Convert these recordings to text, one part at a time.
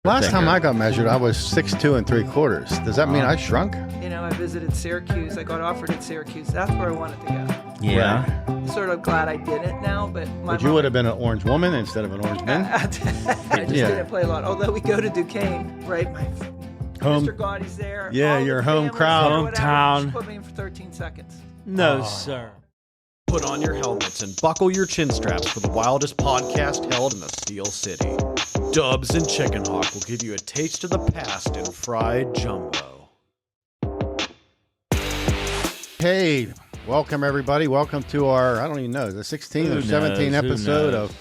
Last time I got measured, I was 6'2" 3/4. Does that mean I shrunk? You know, I visited Syracuse. I got offered at Syracuse. That's where I wanted to go. Yeah. I'm sort of glad I didn't now, but But you would have been an orange woman instead of an orange man? I just didn't play a lot. Although we go to Duquesne, right? My Home. Mr. Gaudy's there. Yeah, all your the home families crowd. there, whatever. Hometown. She put me in for 13 seconds. No, sir. Put on your helmets and buckle your chin straps for the wildest podcast held in the Steel City. Dubs and Chickenhawk will give you a taste of the past in fried jumbo. Hey, welcome everybody. Welcome to our, I don't even know, the 16th or 17th episode of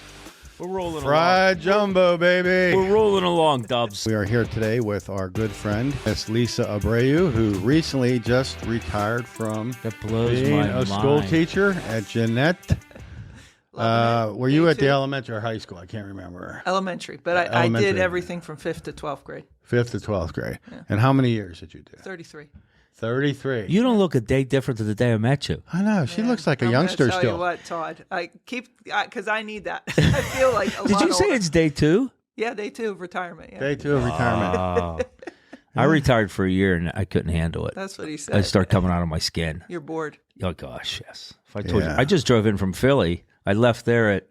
We're rolling Fried Jumbo, baby. along. We're rolling along, Dubs. We are here today with our good friend, Miss Lisa Abreu, who recently just retired from That blows being my a mind. school teacher at Jeanette. Were you Me at the too. elementary or high school? I can't remember. Elementary, but I did Elementary. everything from 5th to 12th grade. 5th to 12th grade. And how many years did you do? 33. 33. You don't look a day different than the day I met you. I know. She looks like a I'm youngster gonna tell still. you what, Todd. I keep, because I need that. I feel like a Did lot you say older. it's day 2? Yeah, day 2 of retirement. Yeah. Day 2 of retirement. Oh. I retired for a year and I couldn't handle it. That's what he said. I start coming out of my skin. You're bored. Oh, gosh, yes. If I told you, Yeah. I just drove in from Philly. I left there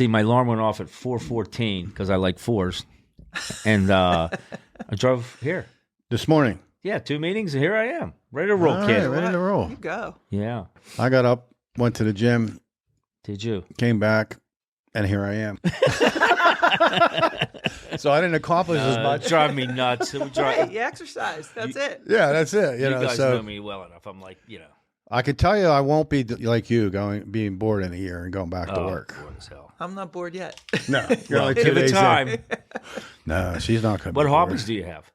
my alarm went off at 4:14 because I like 4s. And I drove here. This morning. Yeah, 2 meetings, and here I am. Ready to roll, All kid. right, ready to roll. You go. Yeah. I got up, went to the gym, Did you? came back, and here I am. So I didn't accomplish as much. Drive me nuts. It would drive, Hey, you exercise. That's it. Yeah, that's it. you You know, guys so know me well enough. I'm like, I could tell you I won't be like you being bored in a year and going back to work. bored as hell. I'm not bored yet. No, you're only 2 Give it days in. time. No, she's not going to. What hobbies do you have?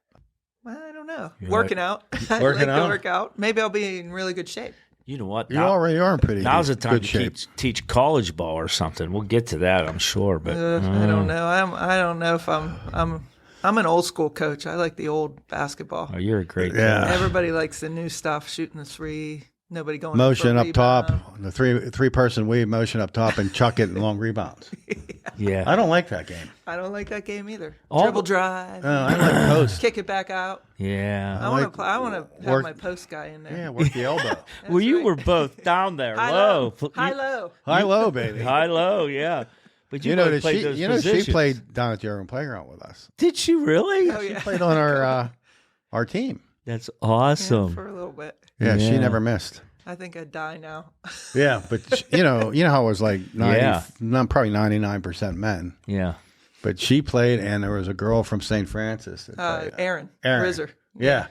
Well, I don't know. You're Working out. I Working like out? to work out. Maybe I'll be in really good shape. You know what? You already are in pretty Now's the good, time good to shape. teach college ball or something. We'll get to that, I'm sure. But I don't know. I don't know if I'm an old school coach. I like the old basketball. oh, you're a great Yeah. coach. Everybody likes the new stuff, shooting the three. Nobody going Motion for up a top, rebound. the three-person weave motion up top and chuck it in long rebounds. Yeah. I don't like that game. I don't like that game either. All Dribble the- drive, I like post. kick it back out. Yeah. I want like to. I want to have work- my post guy in there. Yeah, work the elbow. That's Well, you right. were both down there, high low. low, high low. High low, baby. High low, yeah. But you, You know both that played she, those you know positions. she played down at the Irwin Playground with us. Did she really? Oh yeah, Played on our team. That's Yeah, awesome. for a little bit. Yeah, she Yeah. never missed. I think I'd die now. Yeah, but you know how it was like 90, Yeah. probably 99% men. Yeah. But she played, and there was a girl from St. Francis. That played. Aaron Aaron. Rizzer. Yeah,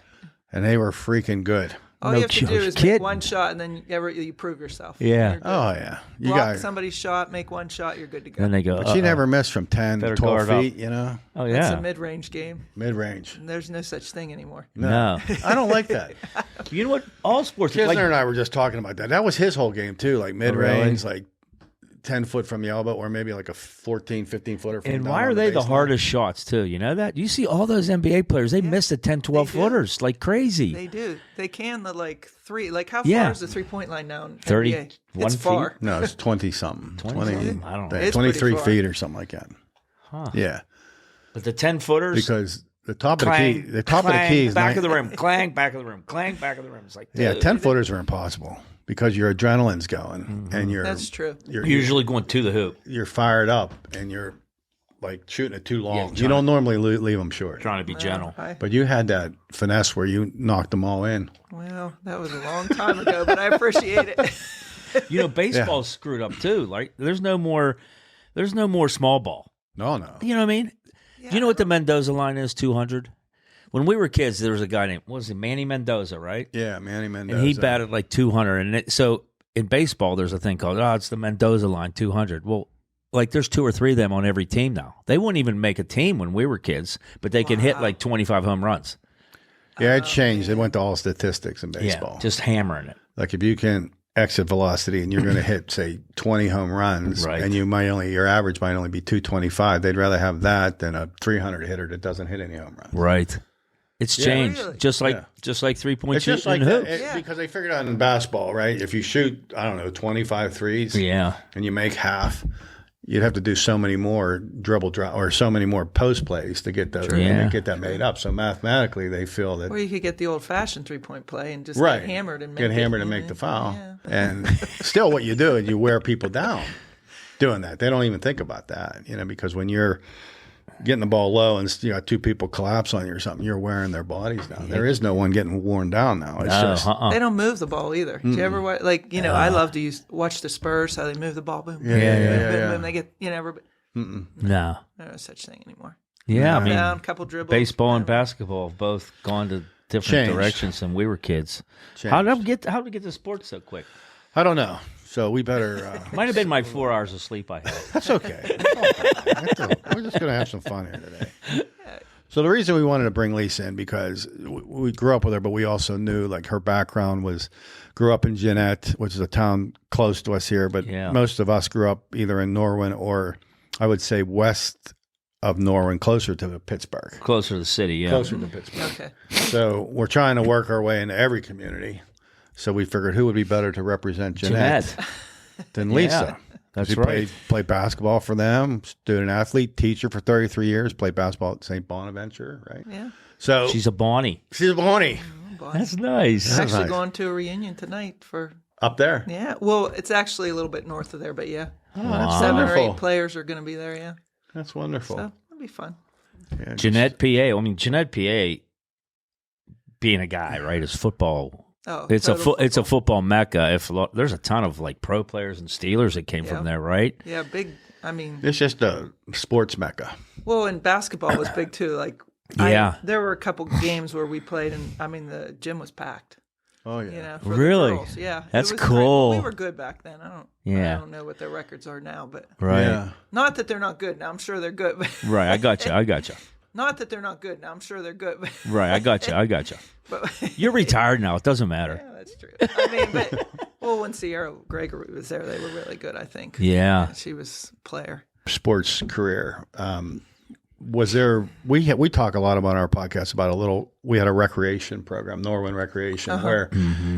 and they were freaking good. All No you have to do is kidding. make one shot, and then you prove yourself. Yeah. You're good. Oh yeah, you Block got. somebody's shot, make one shot, you're good to go. Then they go, But she never missed from 10, Better 12 guard up. feet. You know, oh, It's yeah. a mid-range game. mid range. There's no such thing anymore. No. I don't like that. You know what? All sports are Kisner like, and I were just talking about that. That was his whole game too, like mid range, like 10 foot from the elbow, or maybe like a 14, 15 footer. From and down why on are they the baseline. hardest shots, too? You know that? You see all those NBA players, they miss the 10, 12 do. footers like crazy. They do. They can the three. Like how Yeah. far is the 3-point line now? In 31 NBA? It's feet? far. No, it's 20 something. 20? I don't know. It's 23 pretty far. feet or something like that. Huh. Yeah, But the 10 footers, because the top clang, of the key, the top clang, of the key is back nine- of the rim, clang, back of the rim, clang, back of the rim. It's like, Yeah, dude. 10 footers are impossible because your adrenaline's going and you're That's true. You're, Usually going to the hoop, you're fired up and you're like shooting it too long. Yeah, you don't normally leave them short, trying to be gentle. but you had that finesse where you knocked them all in. Well, that was a long time ago, but I appreciate it. You know, baseball's screwed up too. Like there's no more small ball. No. You know what I mean? Do you know what the Mendoza line is? 200. When we were kids, there was a guy named Manny Mendoza, right? Yeah, Manny Mendoza. And he batted like 200. And so in baseball, there's a thing called it's the Mendoza line, 200. Well, like there's 2 or 3 of them on every team now. They wouldn't even make a team when we were kids, but they can hit like 25 home runs. Yeah, it changed. It went to all statistics in baseball. Yeah, just hammering it. Like if you can exit velocity and you're going to hit say 20 home runs, Right. and your average might only be 225. They'd rather have that than a 300 hitter that doesn't hit any home runs. Right. It's changed, Really? just like 3-point It's just shooting like and that, hoops. Yeah. because they figured out in basketball, right? If you shoot, I don't know, 25 threes, Yeah. and you make half, you'd have to do so many more dribble drop or so many more post plays to get those get that made up. So mathematically, they feel that. Or you could get the old-fashioned 3-point play and just Right. get hammered and make the foul. Yeah. And still, what you do is you wear people down doing that. They don't even think about that, because when you're getting the ball low and you got two people collapse on you or something, you're wearing their bodies down. There is no one getting worn down now. It's just They don't move the ball either. Do you ever I love to watch the Spurs how they move the ball, boom, boom, boom. They get everybody. No. No such thing anymore. Yeah, I mean, down, couple dribbles. baseball and basketball have both gone to different directions than we were kids. How did we get to sports so quick? I don't know. So we better. Might have been my 4 hours of sleep I had. That's okay. We're just going to have some fun here today. So the reason we wanted to bring Lisa in because we grew up with her, but we also knew like her background grew up in Jeanette, which is a town close to us here. But most of us grew up either in Norwin or I would say west of Norwin, closer to Pittsburgh. Closer to the city, yeah. Closer to Pittsburgh. Okay. So we're trying to work our way into every community. So we figured who would be better to represent Jeanette than Lisa. That's she right. Played basketball for them, student athlete, teacher for 33 years, played basketball at St. Bonaventure, right? Yeah. So she's a Bonnie. She's a Bonnie. That's nice. Actually going to a reunion tonight for up there. Yeah. Well, it's actually a little bit north of there, but yeah. Oh, that's 7 wonderful. or 8 players are going to be there, yeah. That's wonderful. So it'll be fun. Yeah, Jeanette, PA. I mean, Jeanette, PA, being a guy, right, is football. Oh, it's a football mecca. There's a ton of like pro players and Steelers that came from there, right? Yeah, big. I mean, it's just a sports mecca. Well, and basketball was big too. Like, there were a couple games where we played, and I mean, the gym was packed. Oh yeah, for really? The girls. Yeah, that's it was cool. We were good back then. I don't know what their records are now, but not that they're not good. Now I'm sure they're good. Right, I got you. Not that they're not good. Now I'm sure they're good. Right, I got you. But you're retired now. It doesn't matter. Yeah, that's true. I mean, when Sierra Gregory was there, they were really good, I think. Yeah. She was a player. Sports career. Was there? We talk a lot about our podcast about we had a recreation program, Norwin Recreation, where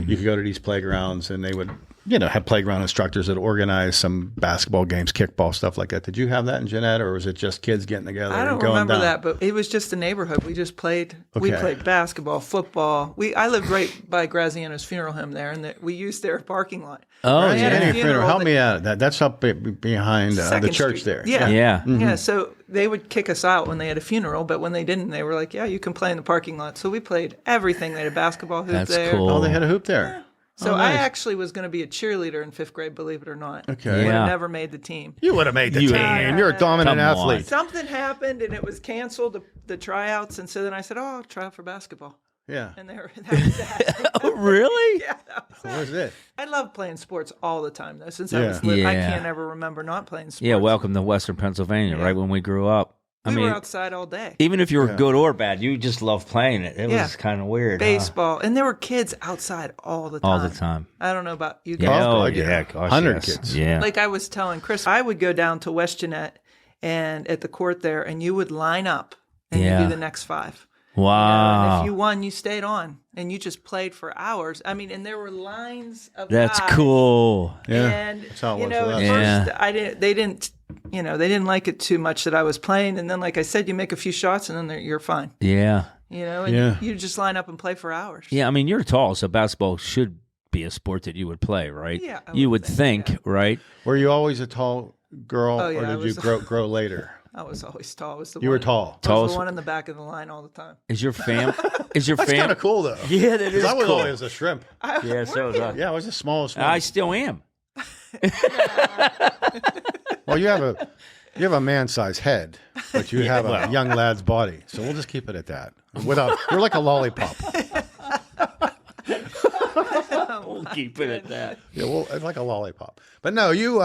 you could go to these playgrounds and they would, have playground instructors that organize some basketball games, kickball, stuff like that. Did you have that in Jeanette, or was it just kids getting together? I don't remember that, but it was just a neighborhood. We just played. Okay. We played basketball, football. I lived right by Graziano's funeral home there, and we used their parking lot. Oh, funeral. Help me out. That's up behind the church Street. there. Yeah. Mm-hmm. Yeah. So they would kick us out when they had a funeral, but when they didn't, they were like, "Yeah, you can play in the parking lot." So we played everything. They had a basketball hoop That's there. cool. Oh, they had a hoop there. Yeah. So nice. I actually was going to be a cheerleader in 5th grade, believe it or not. Okay. Would have never made the team. You would have made the team. You're a dominant athlete. Something happened, and it was canceled, the tryouts, and so then I said, I'll try out for basketball. Yeah. And that was that. Oh, really? Yeah, that was it. I love playing sports all the time, though. Since I was little, I can't ever remember not playing sports. Yeah, welcome to Western Pennsylvania, right when we grew up. We were outside all day. Even if you were good or bad, you just loved playing it. It was kind of weird. Baseball. And there were kids outside all the time. All the time. I don't know about you guys. Yeah, gosh, 100 kids. Yeah. Like I was telling Chris, I would go down to West Jeanette and at the court there, and you would line up and you'd be the next 5. Wow. And if you won, you stayed on, and you just played for hours. I mean, and there were lines of That's guys. Cool. Yeah. And, that's how it was at first, they didn't like it too much that I was playing. And then, like I said, you make a few shots, and then you're fine. Yeah. And you just line up and play for hours. Yeah, I mean, you're tall, so basketball should be a sport that you would play, right? Yeah. You would think, right? Were you always a tall girl, or did you grow later? I was always tall. You were tall. I was the one in the back of the line all the time. Is your fam? That's kind of cool, though. Yeah, that is I was cool. always a shrimp. Yeah, so was I. Yeah, I was the smallest one. I still am. Well, you have a man-sized head, but you have a young lad's body. So we'll just keep it at that. You're like a lollipop. We'll keep it at that. Yeah, well, it's like a lollipop. But no, you.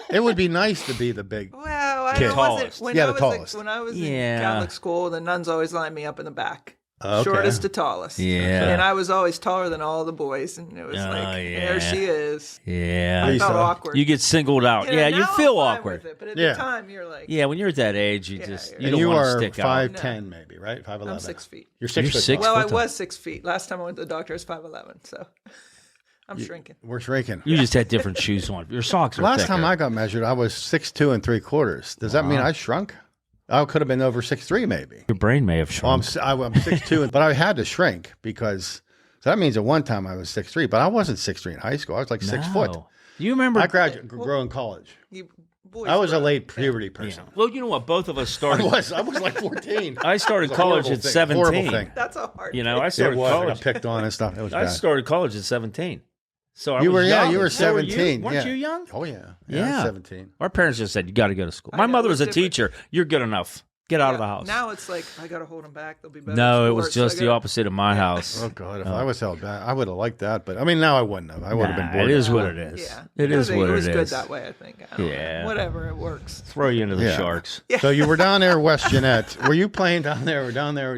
It would be nice to be the big. Well, I kid. wasn't. When Yeah, I the was tallest. when I was in Catholic school, the nuns always lined me up in the back. Okay. Shortest to tallest. Yeah. And I was always taller than all the boys. And it was there she is. Yeah. I felt awkward. You get singled out. You know, Yeah, you now feel I'm fine awkward. with it, but at the time, you're like. Yeah, when you're at that age, you just you And don't you want to are stick out. 5'10", maybe, right? 5'11". I'm 6 feet. You're 6 You're foot. 6 Well, I foot was 6 feet. Last time I went to the doctor, I was 5'11". So. I'm shrinking. We're shrinking. You just had different shoes on. Your socks are Last thicker. time I got measured, I was 6'2" and 3/4. Does that mean I shrunk? I could have been over 6'3" maybe. Your brain may have Well, shrunk. I'm 6'2", but I had to shrink because so that means at one time I was 6'3", but I wasn't 6'3" in high school. I was like 6 foot. No. Do you remember? I grew in college. You boys I was a grow. late puberty person. Well, you know what? Both of us started. I was like 14. I started It was a college horrible at thing, 17. horrible thing. That's a hard. You know, I It started was. I got college. picked on and stuff. It was I bad. started college at 17. So I You was were young. you were So were 17. Weren't you young? Oh yeah. I Yeah. was 17. Our parents just said, you got to go to school. I My know, mother it was a was different. teacher. You're good enough. Get out of the house. Now it's like I gotta hold them back. They'll be better. No, at it was sports, so just I the gotta- opposite of my house. Oh god, if I was held back, I would have liked that. But I mean, now I wouldn't have. I would have been Nah, bored. it is what it is. Yeah, It is what it it was is. good that way. I think. I don't know. Yeah. Whatever, it works. Throw you into the Yeah. sharks. So you were down there, West Jeanette. Were you playing down there? Or down there?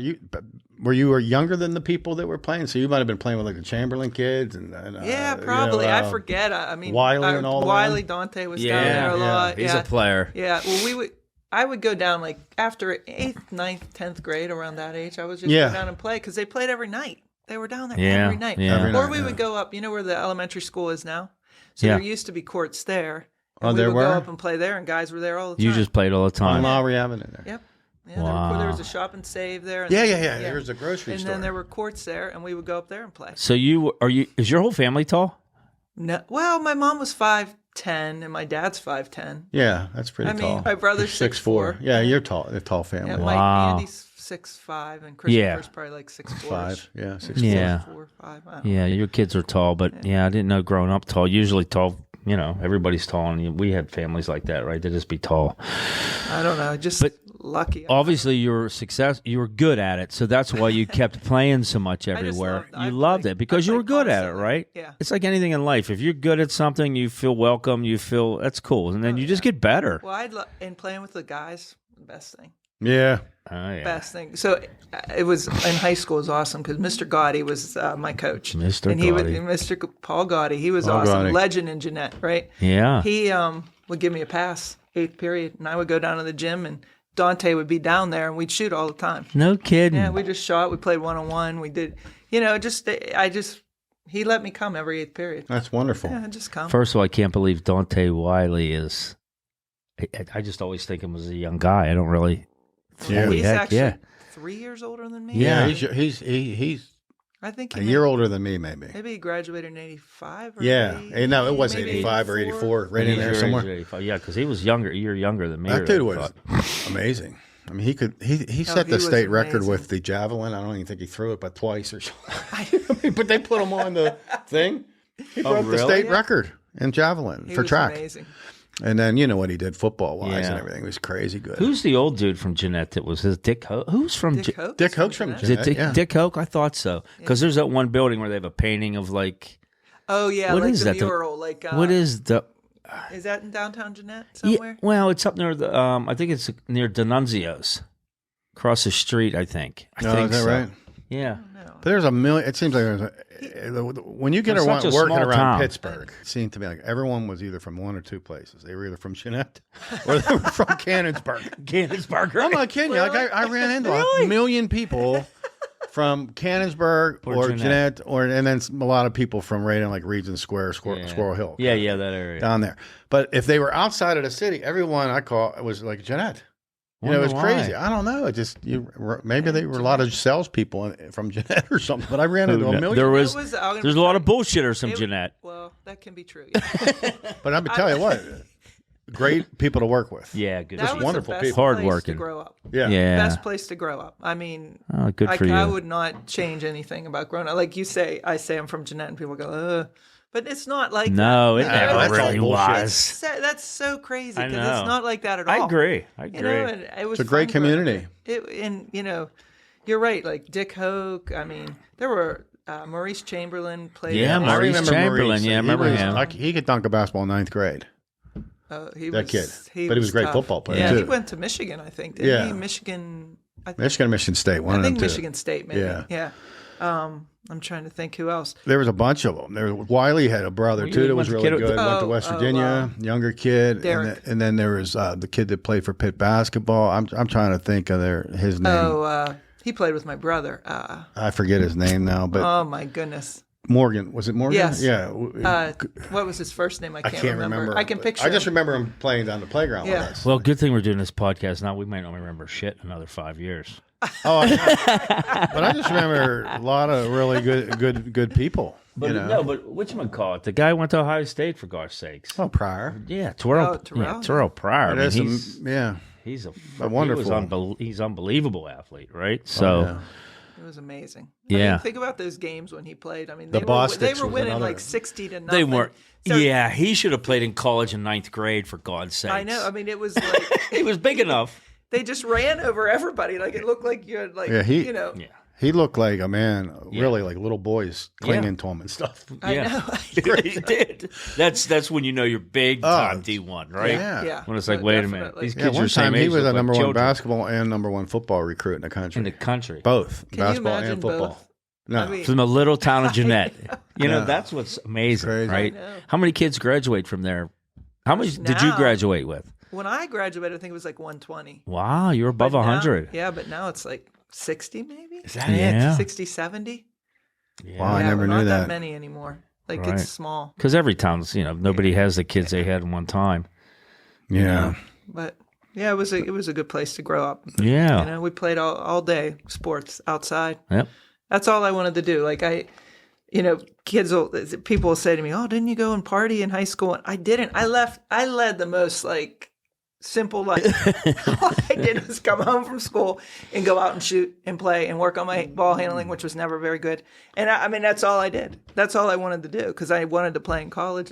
Were you younger than the people that were playing? So you might have been playing with like the Chamberlain kids and Yeah, probably. I forget. I mean, Wiley and all them? Wiley Dante was down there a Yeah, lot. he's yeah. a player. Yeah. Well, I would go down like after 8th, 9th, 10th grade, around that age. I would just Yeah. go down and play because they played every night. They were down there Yeah, every night. yeah. Every Or night, we yeah. would go up. You know where the elementary school is now? So Yeah. there used to be courts there. Oh, And we there would were? go up and play there, and guys were there all the time. You just played all the on time. Lowry Avenue there. Yep. Yeah, Wow. there was a shop and save there. And Yeah. There was a grocery And store. then there were courts there, and we would go up there and play. So is your whole family tall? No, well, my mom was 5'10", and my dad's 5'10". Yeah, that's pretty I mean, tall. my brother's 6'4". Yeah, you're tall. A tall family. Yeah, Wow. Andy's 6'5", and Christopher's probably like 6'4". 5. Yeah, 6'4". Yeah. 4, 5. I don't know. Yeah, your kids are tall, but yeah, I didn't know growing up tall. Usually tall, everybody's tall, and we had families like that, right? They just be tall. I don't know. Just lucky. Obviously, you were good at it, so that's why you kept playing so much everywhere. I You loved played- it because I you were played good at it, constantly. right? Yeah. It's like anything in life. If you're good at something, you feel welcome. You feel that's cool, and then you just get better. Well, and playing with the guys, the best thing. Yeah. Oh, yeah. Best thing. So it was in high school. It was awesome because Mr. Gotti was my coach. Mr. And he would, Gotti. Mr. Paul Gotti. He was Paul awesome. Gotti. Legend in Jeanette, right? Yeah. He would give me a pass 8th period, and I would go down to the gym, and Dante would be down there, and we'd shoot all the time. No kidding. Yeah, we just shot. We played 1-on-1. We did, he let me come every 8th period. That's wonderful. Yeah, just come. First of all, I can't believe Dante Wiley is. I just always think him as a young guy. I don't really. Yeah. Holy He's heck, actually yeah. 3 years older than me. Yeah, Yeah. he's I think a he year older than me, maybe. Maybe he graduated in 85 or Yeah. 80, No, it was maybe 85 or 84, right in there He's somewhere. 85. Yeah, because he was younger, a year younger than me. That or dude I was thought. amazing. I mean, he set he the was state record amazing. with the javelin. I don't even think he threw it but twice or something. But they put him on the thing. He broke the really? state Yeah. record in javelin He for was track. amazing. And then you know what he did football wise Yeah. and everything. It was crazy good. Who's the old dude from Jeanette that was his Dick Hoke? Who's from Dick Hoke? Dick is Hoke's from Jeanette. Is it Jeanette, Dick, yeah. Dick Hoke? I thought so. Because there's that one building where they have a painting of like. Oh yeah, What like is the that? mural. Like What is the. is that in downtown Jeanette Yeah, somewhere? well, it's up near the. I think it's near D'Annunzio's. Across the street, I think. I Oh, think is that so. right? Yeah. But there's a million. It seems like there's when you get It's around such a working small around town. Pittsburgh, it seemed to me like everyone was either from one or two places. They were either from Jeanette or they were from Cannonsburg. Cannonsburg. I'm not kidding you. Like I ran into a million people from Cannonsburg or Jeanette, and then a lot of people from right in like Regent Square, Squirrel Hill. Yeah, that area. Down there. But if they were outside of the city, everyone I call was like Jeanette. You know, it was Wonder why. crazy. I don't know. It just maybe they were a lot of salespeople from Jeanette or something. But I ran into a million. There's I'm a gonna lot of try- bullshitters from it- Jeanette. Well, that can be true. Yeah. But I'm tell you what, great people to work with. Yeah, good. That was wonderful the best people. Hard place working. to grow up. Yeah. Yeah. Best place to grow up. I mean, Oh, good for you. I would not change anything about growing up. Like you say, I say I'm from Jeanette, and people go, ugh. But it's not like No, it that. never that's all really bullshit. was. That's so crazy I because know. it's not like that at all. I agree. You know, and it was It's a great fun growing community. up. And you know, you're right. Like Dick Hoke. I mean, there were Maurice Chamberlain played. Yeah, there. I Maurice remember Chamberlain, Maurice. yeah, I He remember was- him. like, he could dunk a basketball in ninth grade. He that was, kid. But he was a great tough. football player, Yeah, too. he went to Michigan, I think. Didn't Yeah. he? Michigan. Michigan State, one I of them think too. Michigan State, maybe. Yeah. Yeah. I'm trying to think who else. There was a bunch of them. There was, Wiley had a brother You too that went was to really kid- good. Went to West Virginia, younger kid, Derek. and then there was the kid that played for Pitt basketball. I'm trying to think of his name. Oh, he played with my brother. I forget his name now, but Oh my goodness. Morgan. Was it Morgan? Yes. Yeah. What was his first name? I I can't remember. I can picture. I just remember him playing down the playground with us. Well, good thing we're doing this podcast now. We might not remember shit in another 5 years. But I just remember a lot of really good people. But but whatchamacallit? The guy went to Ohio State, for gosh sakes. Oh, Pryor. Yeah, Terrell Pryor. I mean, he's a wonderful. He's unbelievable athlete, right? So it was amazing. Yeah. I mean, think about those games when he played. I mean, they were winning like 60-0. They weren't. So, yeah, he should have played in college in 9th grade, for God's sake. I know. I mean, it was like he was big enough. They just ran over everybody. Like it looked like you had He looked like a man, really like little boys clinging to him and stuff. I know. He did. That's when you know you're big time D1, right? Yeah. When it's like, wait a minute, these kids one are same time age. he was a number one children. basketball and number one football recruit in the country. Both Can you basketball imagine and football. both? No, I mean, From the little town of Jeanette. That's what's amazing, Crazy. right? I know. How many kids graduate from there? How many did you Now- graduate with? when I graduated, I think it was like 120. Wow, you're above But now- 100. Yeah, but now it's like 60 maybe? Is that it? 60, 70? Wow, I never we're knew not that. that many anymore. Like Right. it's small. Because every town's, nobody has the kids they had in one time. Yeah. But yeah, it was a good place to grow up. Yeah. We played all day sports outside. Yep. That's all I wanted to do. Like people will say to me, "Oh, didn't you go and party in high school?" And I didn't. I led the most like simple life. All I did was come home from school and go out and shoot and play and work on my ball handling, which was never very good. And I mean, that's all I did. That's all I wanted to do because I wanted to play in college.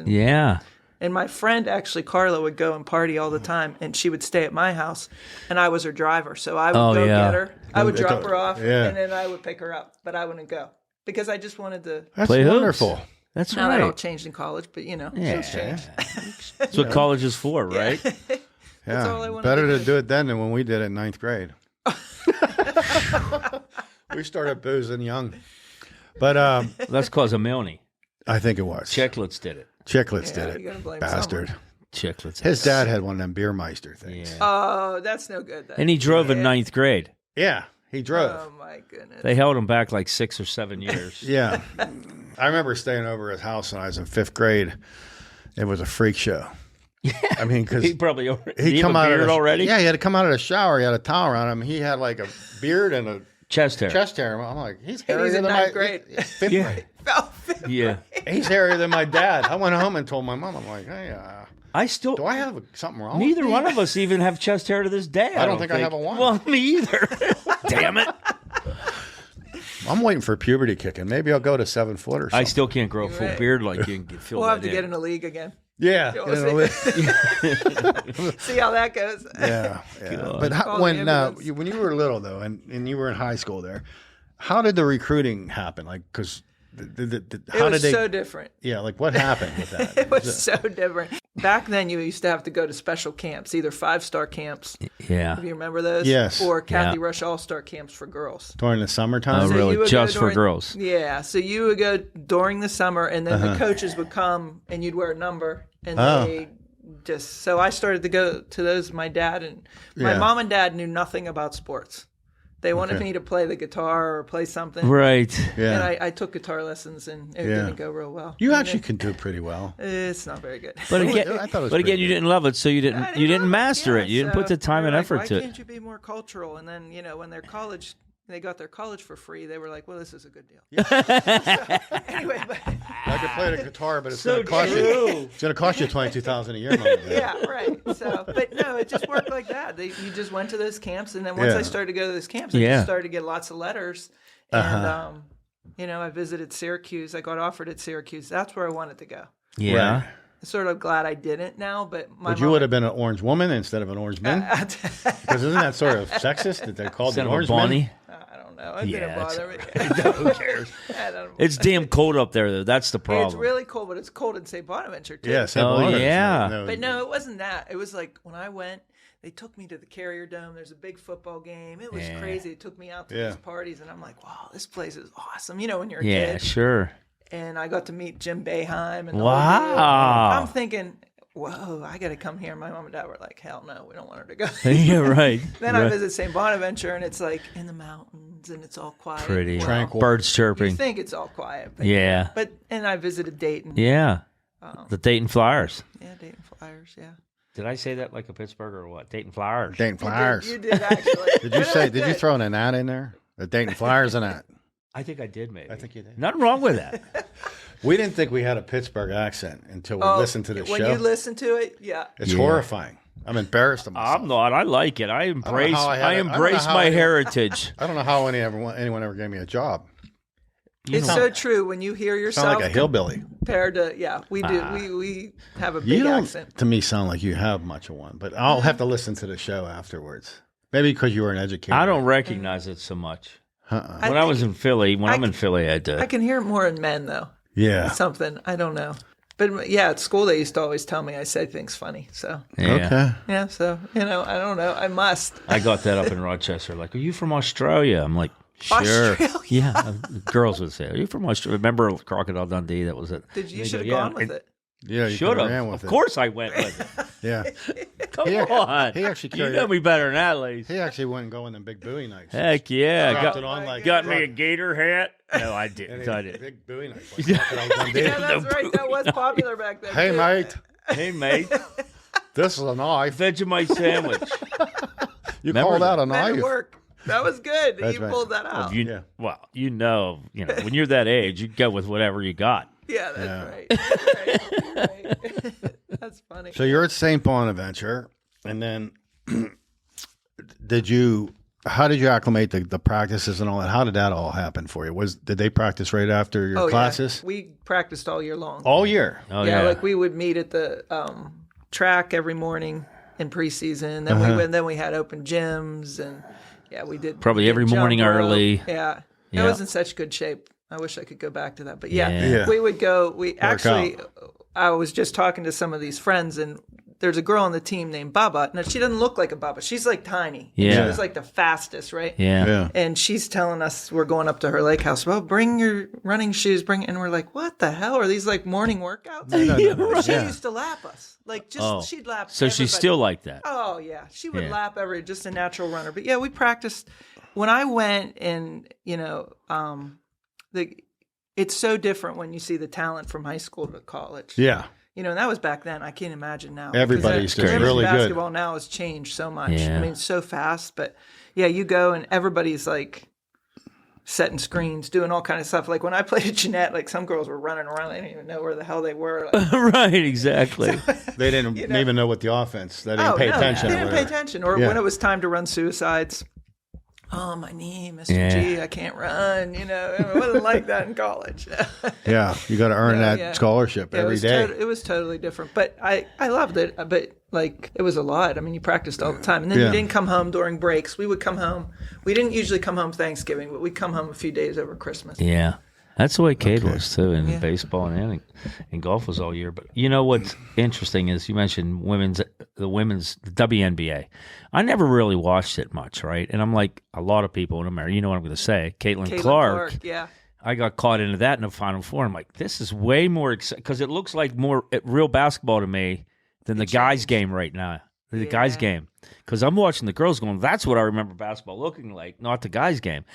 And my friend, actually, Carla, would go and party all the time, and she would stay at my house, and I was her driver. So I would go get her. I would drop her off, and then I would pick her up, but I wouldn't go because I just wanted to. That's play wonderful. Hoops. That's Now right. that all changed in college, but things changed. That's what college is for, right? That's all I wanted Better to to do. do it then than when we did it in 9th grade. We started boozing young. But That's cause of Milne. I think it was. Chicklets did it. Chicklets Yeah, did you gotta it. blame Bastard. someone. Chicklets. His dad had one of them Beermeister things. Yeah. Oh, that's no good. Then. And he drove in 9th grade. Yeah, he drove. Oh my goodness. They held him back like 6 or 7 years. Yeah. I remember staying over at his house when I was in 5th grade. It was a freak show. Yeah. I mean, because He probably did he he come have a out beard of the, already. Yeah, he had to come out of the shower. He had a towel around him. He had like a beard and a Chest hair. chest hair. I'm like, he's And hairier he's in than ninth my grade. 5th Yeah. grade. Oh, Yeah. He's hairier than my dad. I went home and told my mom. I'm like, hey, I still. do I have something wrong? Neither with me? one of us even have chest hair to this day. I don't think I have a one. Well, me either. Damn it. I'm waiting for puberty kicking. Maybe I'll go to 7 foot or something. I still can't grow a full Right. beard like you and fill we'll that have to in. get in a league again. Yeah. We'll see how that goes. Yeah. God. But Call when the ambulance. when you were little though, and you were in high school there, how did the recruiting happen? Like, because how It was did they? so different. Yeah, like what happened with that? It was so different. Back then, you used to have to go to special camps, either 5-star camps. Yeah. Do you remember those? Yes. Or Kathy Yeah. Rush All-Star camps for girls. During the summertime. Oh, So really? you would Just go for during- girls. Yeah. So you would go during the summer, and then Uh-huh. the coaches would come, and you'd wear a number, and Oh. they just. So I started to go to those. My dad and my Yeah. mom and dad knew nothing about sports. They wanted Okay. me to play the guitar or play something. Right. And Yeah. I took guitar lessons, and it Yeah. didn't go real well. You And actually can do pretty well. It's not very good. But again, I thought it was but again, pretty you good. didn't love it, so you I didn't love master yeah, it. You didn't so put the time they and were effort like, to Why it. can't you be more cultural? And then, when their college, they got their college for free. They were like, well, this is a good deal. Anyway, but, I could play the guitar, but it's So going to cost you. true. It's going to cost you $22,000 a year. Mom and Dad. yeah, right. So, but no, it just worked like that. You just went to those camps, and then once Yeah. I started to go to those camps, I Yeah. just started to get lots of letters. And, Uh-huh. I visited Syracuse. I got offered at Syracuse. That's where I wanted to go. Yeah. Right. I'm sort of glad I didn't now, but my But you mom, would have been an orange woman instead of an orange man? Because isn't that sort of sexist that they're called Instead the of a orange Bonnie. men? I don't know. It Yeah, didn't bother me. Who cares? I don't- It's damn cold up there, though. That's the problem. It's really cold, but it's cold in St. Bonaventure too. Yeah. St. Oh, Bonaventure. yeah. But no, it wasn't that. It was like when I went, they took me to the Carrier Dome. There's a big football game. It was Yeah. crazy. They took me out to Yeah. these parties, and I'm like, wow, this place is awesome. When you're a Yeah, kid. sure. And I got to meet Jim Boeheim. And the Wow. whole deal. I'm thinking, whoa, I got to come here. My mom and dad were like, hell no, we don't want her to go. Yeah, right. Then I Right. visit St. Bonaventure, and it's like in the mountains. mountains and it's all quiet. Pretty. Well, Tranquil. Birds you chirping. think it's all quiet. But Yeah. and I visited Dayton. Yeah. The Dayton Flyers. Yeah, Dayton Flyers, yeah. Did I say that like a Pittsburgher or what? Dayton Flyers. Dayton Flyers. You did actually. Did you throw an at in there? The Dayton Flyers and that. I think I did, maybe. I think you did. Nothing wrong with that. We didn't think we had a Pittsburgh accent until we listened to the when show. you listen to it, yeah. It's horrifying. I'm embarrassed of myself. I'm not. I like it. I embrace. how I had I it. I don't know embrace how my I- heritage. I don't know how anyone ever gave me a job. It's so true when you hear Sound yourself like a hillbilly. compared to we do we have a You big don't, accent. to me, sound like you have much of one. But I'll have to listen to the show afterwards. Maybe because you were an educator. I don't recognize it so much. Uh-uh. When I was in Philly, I'm in Philly, I did. I can hear it more in men though. Yeah. Something I don't know, but yeah, at school they used to always tell me I said things funny. So Yeah. Okay. yeah, so I don't know. I must. I got that up in Rochester. Like, are you from Australia? I'm like, sure. Australia? Yeah. Girls would say, are you from Australia? Remember Crocodile Dundee? That was it. You They should have go, gone yeah. with it. Yeah, you Should coulda have. ran with Of it. course I went with it. Yeah. Come He- on. he actually You carried know it. me better than that, Lisa. He actually wouldn't go in them big Bowie knives. Heck yeah. Dropped Got, it on like got me a gator hat. No, I and didn't. he- I didn't. Big Bowie knife. Like Crocodile Dundee. Yeah, that's right. That was popular back then. Hey, too. mate, Hey, mate. this is a knife. Vegemite sandwich. You Remember called out a That'd knife. work. That was good. That's You right. pulled that out. You, Yeah. Well, you know, when you're that age, you go with whatever you got. Yeah, that's Yeah. right. That's right. That's funny. So you're at St. Bonaventure, and then how did you acclimate the practices and all that? How did that all happen for you? Did they practice right after your classes? Yeah. We practiced all year long. All year. Oh, yeah, yeah. like we would meet at the track every morning in preseason. Then then we had open gyms, and yeah, we did Probably every jump morning rope. early. Yeah, Yeah. I was in such good shape. I wish I could go back to that, but yeah, Yeah. we would go. We actually, out. I was just talking to some of these friends, and there's a girl on the team named Baba. Now she doesn't look like a Baba. She's like tiny. Yeah. She was like the fastest, right? Yeah. Yeah. And she's telling us we're going up to her lake house. Well, bring your running shoes. And we're like, what the hell are these like morning workouts? No. She Yeah. used to lap us. Like just Oh. she'd lap. So she's everybody. still like that. Oh yeah, she would Yeah. lap just a natural runner. But yeah, we practiced. When I went, and it's so different when you see the talent from high school to college. Yeah. And that was back then. I can't imagine now. Everybody's Because just really good. basketball now has changed so much. Yeah. I mean, so fast. But yeah, you go and everybody's like setting screens, doing all kind of stuff. Like when I played at Jeanette, like some girls were running around. They didn't even know where the hell they were. Like, Right, exactly. They didn't even know what the offense. They didn't pay attention. They or didn't pay whatever. attention. Or Yeah. when it was time to run suicides. Oh, my knee, Mr. Yeah. G, I can't run. It wasn't like that in college. Yeah, you got to earn No, that yeah. scholarship every day. It was totally different. But I loved it. But like it was a lot. I mean, you practiced all the time. And then Yeah. you didn't come home during breaks. We would come home. We didn't usually come home Thanksgiving, but we'd come home a few days over Christmas. Yeah. That's the way Cade was too, in baseball and golf was all year. But you know what's interesting is you mentioned the WNBA. I never really watched it much, right? And I'm like a lot of people in America. You know what I'm going to say? Caitlin Clark. Yeah. I got caught into that in the Final Four. I'm like, this is way more because it looks like more real basketball to me than the guys' game right now. The guys' game. Because I'm watching the girls going, that's what I remember basketball looking like, not the guys' game.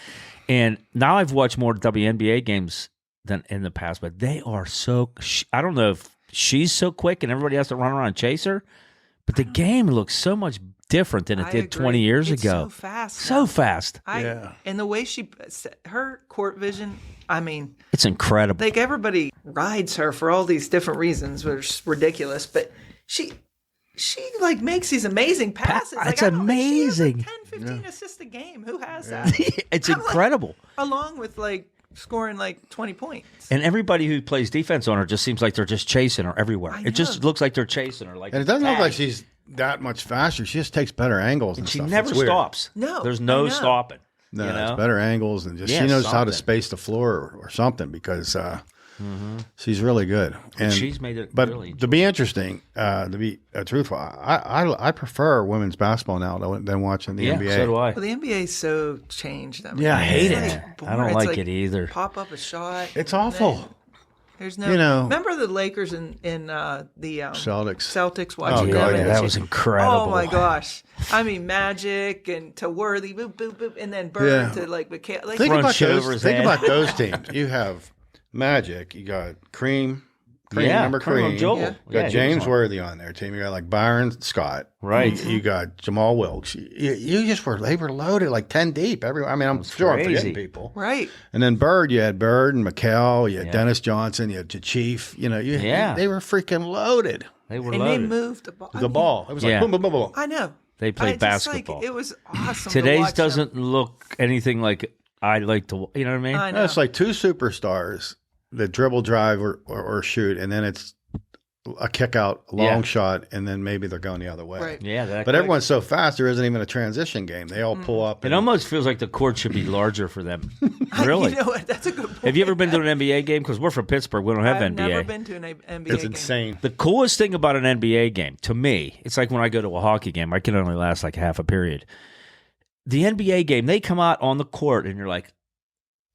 And now I've watched more WNBA games than in the past, but they are so – I don't know if she's so quick and everybody has to run around and chase her, but the game looks so much different than it did 20 years It's ago. so fast. So now. fast. And the way her court vision, I mean – It's incredible. like everybody rides her for all these different reasons, which is ridiculous, but she like makes these amazing passes. Like, It's I don't think she has, like, amazing. 10, 15 assists a game. Who has that? It's I'm like- incredible. Along with like scoring like 20 points. And everybody who plays defense on her just seems like they're just chasing her everywhere. I It just know. looks like they're chasing her. Like And it doesn't look bang. like she's that much faster. She just takes better angles and She stuff. never It's weird. stops. No, there's I no know. stopping. No, you know? it's better angles and just Yeah, she knows how to something. space the floor or something because she's really good. And She's made it But really to be interesting, to be truthful, I prefer women's basketball now than watching the NBA. So do I. Well, the NBA's so changed. I mean, Yeah, I hate it's it. like I don't boring. It's like it either. Pop up a shot. It's awful. There's no. Remember the Lakers in the Celtics watching God, them? yeah, that was incredible. Oh my gosh! I mean, Magic and to Worthy, boop boop boop, and then Bird to like McHale. Like, think about those teams. You have Magic. You got Cream. Remember Cream? Joel. Yeah. You got James Worthy on their team. You got like Byron Scott. Right. You got Jamal Wilkes. They were loaded like 10 deep. Everyone. I mean, I'm sure I'm forgetting people. Right. And then Bird, you had Bird and McHale. You had Dennis Johnson. You had the Chief. They were freaking loaded. They were and loaded. they moved the ball. The ball. It was like boom, boom, boom, boom. I know. They played basketball. It was awesome. Today's doesn't look anything like I like to. You know what I mean? I know. No, it's like two superstars that dribble, drive, or shoot, and then it's a kick out, a long shot, and then maybe they're going the other way. Right. Yeah, but everyone's so fast, there isn't even a transition game. They all pull up. It almost feels like the court should be larger for them. Really? You know what? That's a good point. Have you ever been to an NBA game? Because we're from Pittsburgh. We don't have I've NBA. never been to an NBA game. It's insane. The coolest thing about an NBA game, to me, it's like when I go to a hockey game. I can only last like half a period. The NBA game, they come out on the court, and you're like,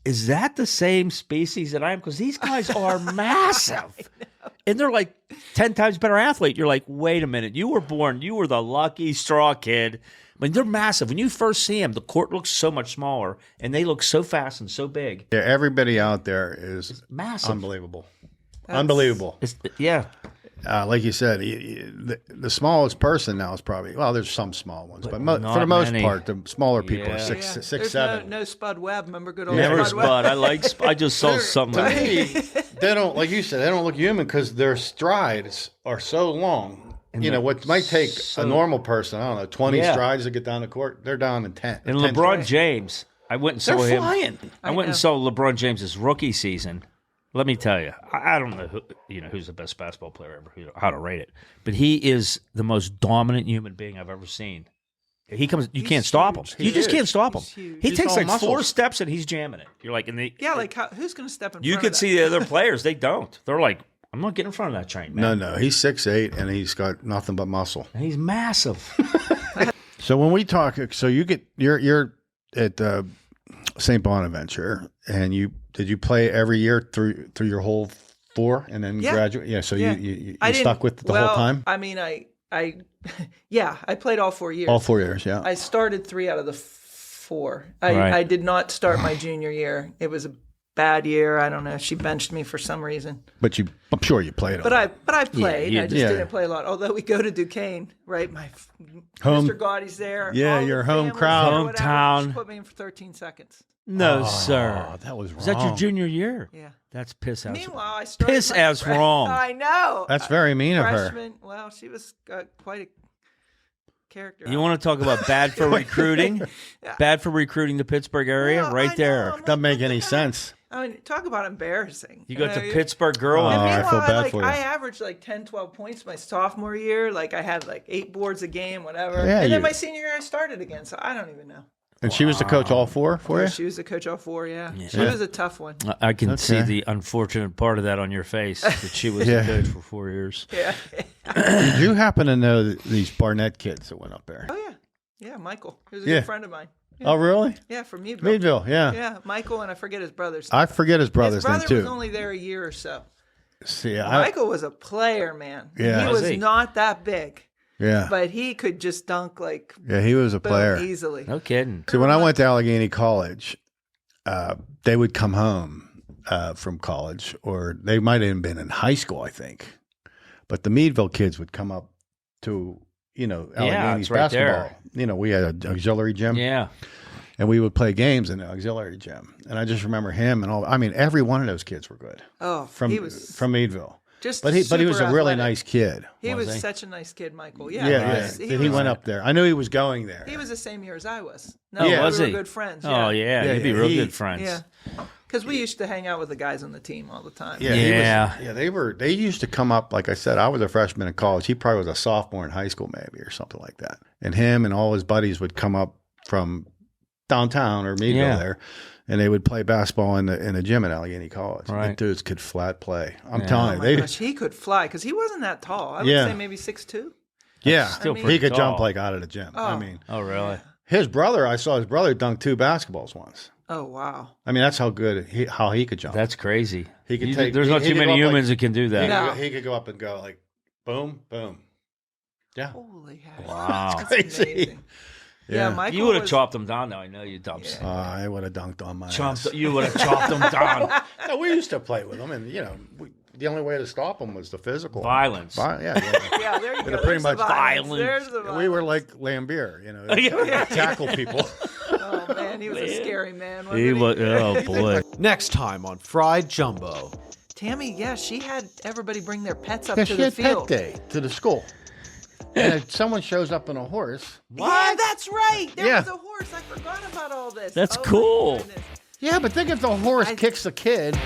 is that the same species that I am? Because these guys are massive. And they're like 10 times better athlete. You're like, wait a minute. You were the lucky straw kid. I mean, they're massive. When you first see them, the court looks so much smaller, and they look so fast and so big. Yeah, everybody out there is massive. Unbelievable. Unbelievable. Yeah. Like you said, the smallest person now is probably, well, there's some small ones, but for the most part, the smaller people are six, There's 7. No Spud Webb. Remember good old Never Spud Webb? I just saw something. To me, they don't, like you said, they don't look human because their strides are so long. And what might take a normal person, I don't know, 20 strides to get down the court, they're down in 10. And LeBron James, I went and saw him. They're flying. I went and saw LeBron James's rookie season. Let me tell you, I don't know who's the best basketball player ever, how to rate it, but he is the most dominant human being I've ever seen. He comes, you can't stop him. You just can't stop him. He takes like 4 steps and he's jamming it. You're like, who's going to step in? You could see the other players; they don't. They're like, I'm not getting in front of that train, man. No, he's 6'8" and he's got nothing but muscle. And he's massive. So when we talk, you're at St. Bonaventure, and did you play every year through your whole 4 and then graduate? Yeah. So you stuck with the whole time? I mean, I played all 4 years. All 4 years, yeah. I started 3 out of the 4. I did not start my junior year. It was a bad year. I don't know. She benched me for some reason. But I'm sure you played. But I played. I just didn't play a lot. Although we go to Duquesne, right? My home, Mr. Gaudy's there. Yeah, your home crowd, hometown. She put me in for 13 seconds. No, sir. That was wrong. Was that your junior year? Yeah. That's piss ass. Meanwhile, I started piss ass wrong. I know. That's very mean of her. Freshman. Well, she was quite a character. You want to talk about bad for recruiting? Bad for recruiting the Pittsburgh area? Well, right there. Like, doesn't make any sense. I mean, talk about embarrassing. You got the Pittsburgh girl. And I feel bad for you. I averaged like 10, 12 points my sophomore year. Like I had like 8 boards a game, whatever. Yeah, and then my senior year I started again, so I don't even know. And she was the coach all 4 for you? She was the coach all 4, yeah. She was a tough one. I can see the unfortunate part of that on your face, that she was the coach for 4 years. Yeah. Did you happen to know these Barnett kids that went up there? Oh, yeah. Yeah, Michael. He was a good friend of mine. Yeah. Oh, really? Yeah, from Meadville. Meadville, yeah. Yeah, Michael, and I forget his brother's name. I forget his brother's name, too. His brother was only there a year or so. See, Michael was a player, man. Yeah. He was not that big. Yeah. But he could just dunk like he was a player. Easily. No kidding. See, when I went to Allegheny College, they would come home from college, or they might have been in high school, I think. But the Meadville kids would come up to, Allegheny's right basketball. there. We had an auxiliary gym. Yeah. And we would play games in the auxiliary gym. And I just remember him and all. I mean, every one of those kids were good. Oh, from But Meadville. he was a really athletic. Nice kid. He was such a nice kid, Michael. Yeah. Yeah. He went up there. I knew he was going there. He was the same year as I was. No, was we he? were good friends. Oh, yeah. You'd be real good friends. Yeah. Because we used to hang out with the guys on the team all the time. Yeah. They used to come up, like I said, I was a freshman in college. He probably was a sophomore in high school maybe or something like that. And him and all his buddies would come up from downtown or Meadville there, and they would play basketball in the gym at Allegheny College. Right. The dudes could flat play. I'm telling you. Gosh, he could fly because he wasn't that tall. I would say maybe 6'2". Yeah. Still he pretty could tall. jump like out of the gym. I mean. Oh, really? His brother, I saw his brother dunk 2 basketballs once. Oh wow! I mean, that's how good how he could jump. That's crazy. He could take. There's not he too could many go up humans like, that can do that. No. He could go up and go like, boom, boom. Yeah. Holy heck! Wow. That's Crazy. amazing. Yeah, Michael You would have was- chopped them down, though. I know you dubs. Yeah. I would have dunked on my ass. You would have chopped them down. No, we used to play with them, and the only way to stop them was the physical Violence. Yeah, there you go. pretty There's the much violence. violence. There's the we were violence. like Lambier, tackle people. Oh man, he was a scary man. Wasn't He was, oh, boy. Next time on Fried Jumbo. Tammy, yeah, she had everybody bring their pets up Yeah, to she the had field. pet day to the school, and if someone shows up on a horse. Yeah, that's right. There Yeah. was a horse. I forgot about all this. That's Oh, my cool. goodness. Yeah, but think if the horse kicks the kid.